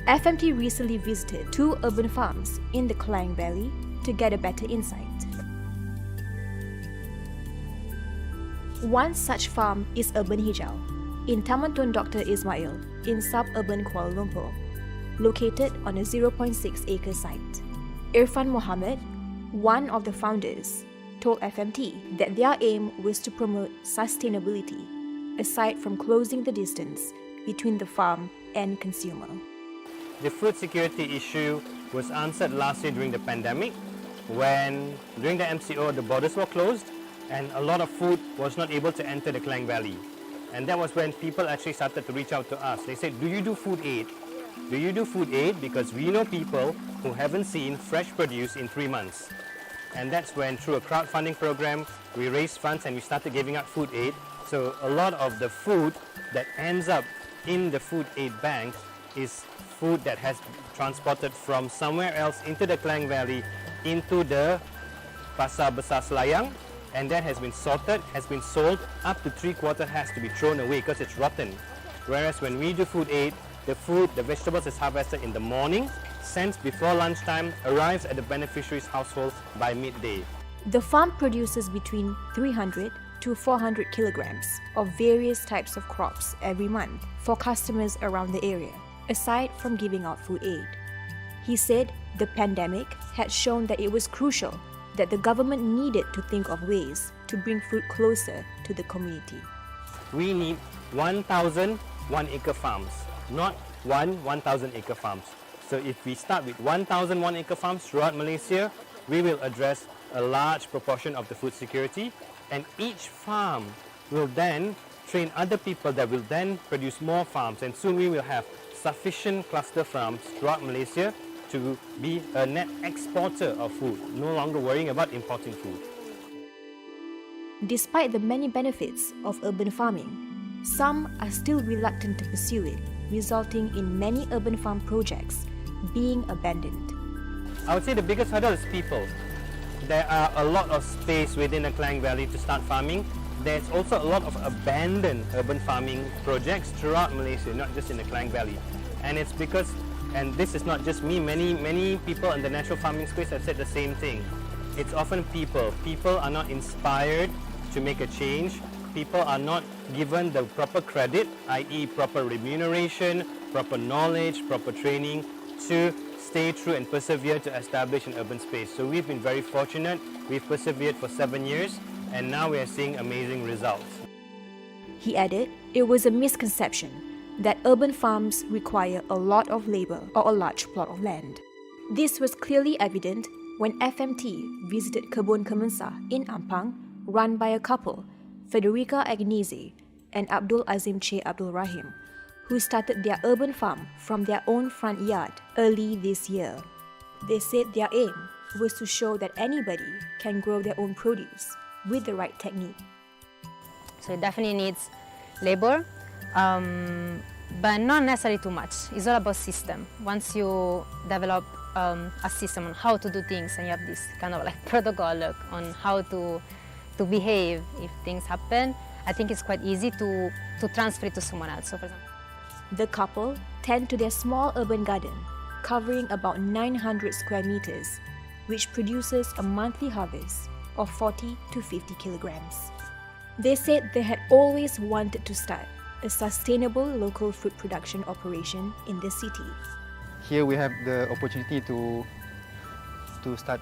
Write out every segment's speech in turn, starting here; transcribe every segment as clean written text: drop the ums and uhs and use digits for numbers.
FMT recently visited 2 urban farms in the Klang Valley to get a better insight. One such farm is Urban Hijau in Taman Tun Dr. Ismail in suburban Kuala Lumpur, located on a 0.6-acre site. Irfan Mohammed, one of the founders, told FMT that their aim was to promote sustainability aside from closing the distance between the farm and consumer. The food security issue was answered last year during the pandemic when during the MCO the borders were closed and a lot of food was not able to enter the Klang Valley. And that was when people actually started to reach out to us. They said, do you do food aid? Do you do food aid? Because we know people who haven't seen fresh produce in 3 months. And that's when through a crowdfunding program we raised funds and we started giving out food aid. So a lot of the food that ends up in the food aid bank is food that has transported from somewhere else into the Klang Valley into the Pasar Besar Selayang, and that has been sorted, has been sold, up to 3/4 has to be thrown away because it's rotten. Whereas when we do food aid, the food, the vegetables is harvested in the morning, sent before lunchtime, arrives at the beneficiary's household by midday. The farm produces between 300 to 400 kilograms of various types of crops every month for customers around the area, aside from giving out food aid. He said the pandemic had shown that it was crucial that the government needed to think of ways to bring food closer to the community. We need 1,000 one-acre farms, not 1,000-acre farms. So if we start with 1,000 one-acre farms throughout Malaysia, we will address a large proportion of the food security, and each farm will then train other people that will then produce more farms, and soon we will have sufficient cluster farms throughout Malaysia to be a net exporter of food, no longer worrying about importing food. Despite the many benefits of urban farming, some are still reluctant to pursue it, resulting in many urban farm projects being abandoned. I would say the biggest hurdle is people. There are a lot of space within the Klang Valley to start farming. There's also a lot of abandoned urban farming projects throughout Malaysia, not just in the Klang Valley. And it's because, and this is not just me, many people in the natural farming space have said the same thing. It's often people. People are not inspired to make a change. People are not given the proper credit, i.e. proper remuneration, proper knowledge, proper training to stay true and persevere to establish an urban space. So we've been very fortunate. We've persevered for 7 years and now we are seeing amazing results. He added, it was a misconception that urban farms require a lot of labor or a large plot of land. This was clearly evident when FMT visited Kebun Kemensa in Ampang, run by a couple, Federica Agnese and Abdul Azim Che Abdul Rahim, who started their urban farm from their own front yard early this year. They said their aim was to show that anybody can grow their own produce with the right technique. So it definitely needs labor, but not necessarily too much. It's all about system. Once you develop a system on how to do things and you have this kind of like protocol on how to behave if things happen, I think it's quite easy to transfer it to someone else. So for example, the couple tend to their small urban garden, covering about 900 square meters, which produces a monthly harvest of 40 to 50 kilograms. They said they had always wanted to start a sustainable local food production operation in the city. Here we have the opportunity to start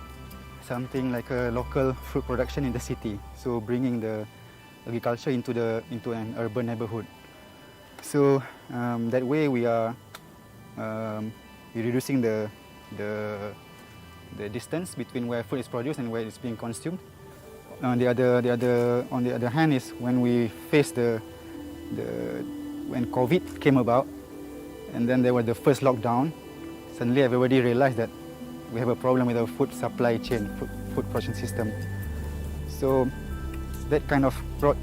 something like a local food production in the city. So bringing the agriculture into an urban neighborhood. So that way we are reducing the distance between where food is produced and where it's being consumed. On the other hand is when we faced when COVID came about, and then there was the first lockdown. Suddenly everybody realized that we have a problem with our food supply chain, food production system. So that kind of brought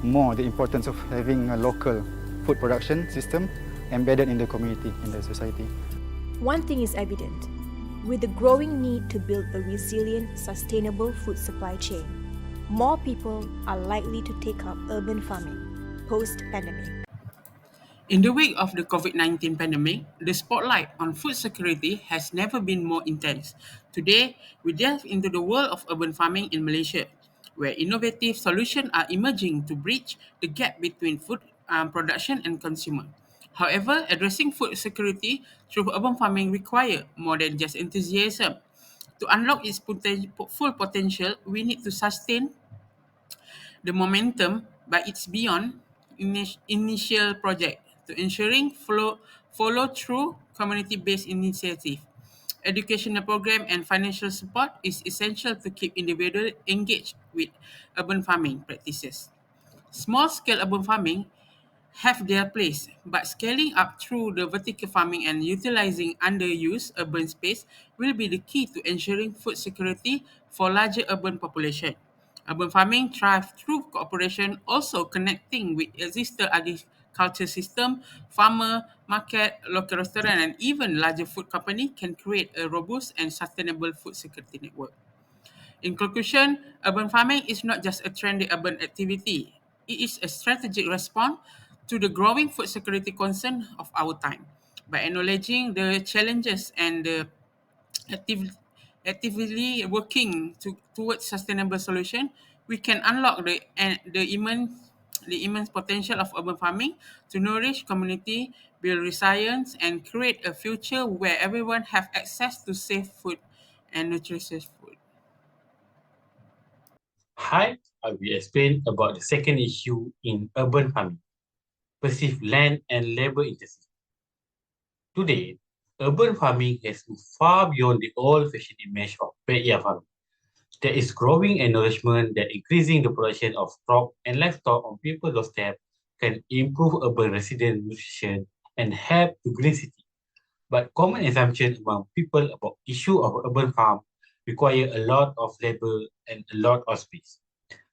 more the importance of having a local food production system embedded in the community, in the society. One thing is evident. With the growing need to build a resilient, sustainable food supply chain, more people are likely to take up urban farming post-pandemic. In the wake of the COVID-19 pandemic, the spotlight on food security has never been more intense. Today, we delve into the world of urban farming in Malaysia, where innovative solutions are emerging to bridge the gap between food production and consumer. However, addressing food security through urban farming requires more than just enthusiasm. To unlock its full potential, we need to sustain the momentum, but it's beyond initial project to ensuring follow through community-based initiative. Educational program and financial support is essential to keep individuals engaged with urban farming practices. Small-scale urban farming have their place, but scaling up through the vertical farming and utilizing underused urban space will be the key to ensuring food security for larger urban population. Urban farming thrives through cooperation, also connecting with existing agriculture system, farmer, market, local restaurant, and even larger food company can create a robust and sustainable food security network. In conclusion, urban farming is not just a trendy urban activity. It is a strategic response to the growing food security concern of our time. By acknowledging the challenges and active, actively working towards sustainable solution, we can unlock the immense potential of urban farming to nourish community, build resilience, and create a future where everyone have access to safe food and nutritious food. Hi, I will explain about the second issue in urban farming, perceived land and labor intensity. Today, urban farming has moved far beyond the old-fashioned image of backyard farming. There is growing acknowledgement that increasing the production of crop and livestock on people's doorstep can improve urban resident nutrition and help to green city. But common assumption among people about issue of urban farm require a lot of labor and a lot of space.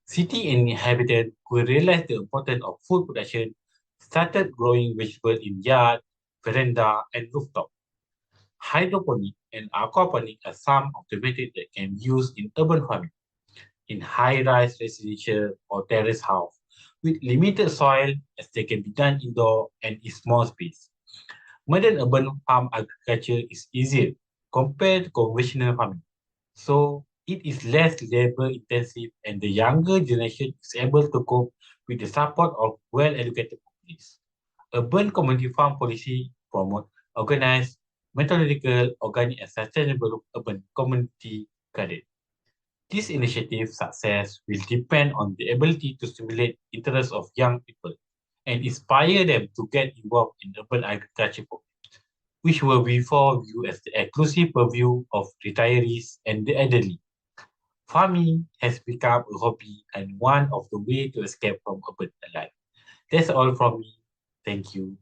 City inhabitants who realized the importance of food production started growing vegetables in yard, veranda, and rooftop. Hydroponic and aquaponic are some of the methods that can be used in urban farming, in high-rise residential or terrace house, with limited soil as they can be done indoor and in small space. Modern urban farm agriculture is easier compared to conventional farming. So it is less labor intensive and the younger generation is able to cope with the support of well-educated families. Urban community farm policy promote organized, methodological, organic and sustainable urban community garden. This initiative's success will depend on the ability to stimulate interest of young people and inspire them to get involved in urban agriculture programs, which were before viewed as the exclusive purview of retirees and the elderly. Farming has become a hobby and one of the ways to escape from urban life. That's all from me. Thank you.